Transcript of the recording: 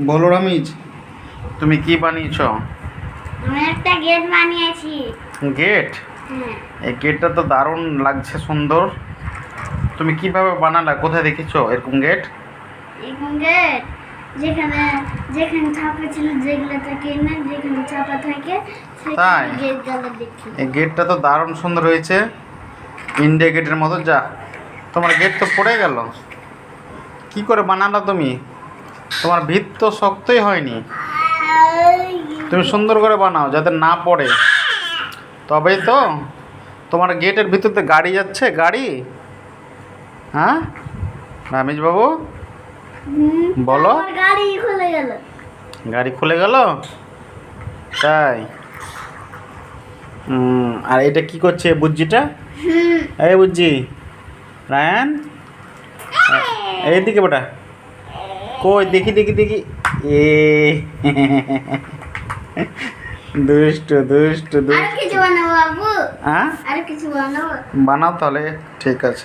বলো রামিজ, তুমি কি বানিয়েছো? আমি একটা গেট বানিয়েছি। গেট? হ্যাঁ। এই গেটটা তো দারুণ লাগছে, সুন্দর। তুমি কিভাবে বানালা? কোথায় দেখেছো এরকম গেট? এরকম গেট যেখানে যেখানে ছাপা ছিল, যেগুলো থাকে না, যেখানে ছাপা থাকে তাই? সেখানে গেট গুলো দেখি। এই গেটটা তো দারুণ সুন্দর হয়েছে, ইন্ডিয়া গেটের মতো। যা, তোমার গেট তো পড়ে গেল। কি করে বানালা তুমি? তোমার ভিত তো শক্তই হয়নি। তুমি সুন্দর করে বানাও যাতে না পড়ে, তবেই তো। তোমার গেটের ভিতরতে গাড়ি যাচ্ছে, গাড়ি। হ্যাঁ রামেশ বাবু, বলো। আমার গাড়ি খুলে গেল। গাড়ি খুলে গেল? তাই? আর এটা কি করছে বুজ্জিটা? এই বুজ্জি, রায়ান, এইদিকে বেটা। কই দেখি দেখি দেখি। এ দুষ্টু দুষ্টু আর দুষ্টু। কিছু বানাবো বাবু? হ্যাঁ, আর কিছু বানাবো? বানাও তাহলে, ঠিক আছে।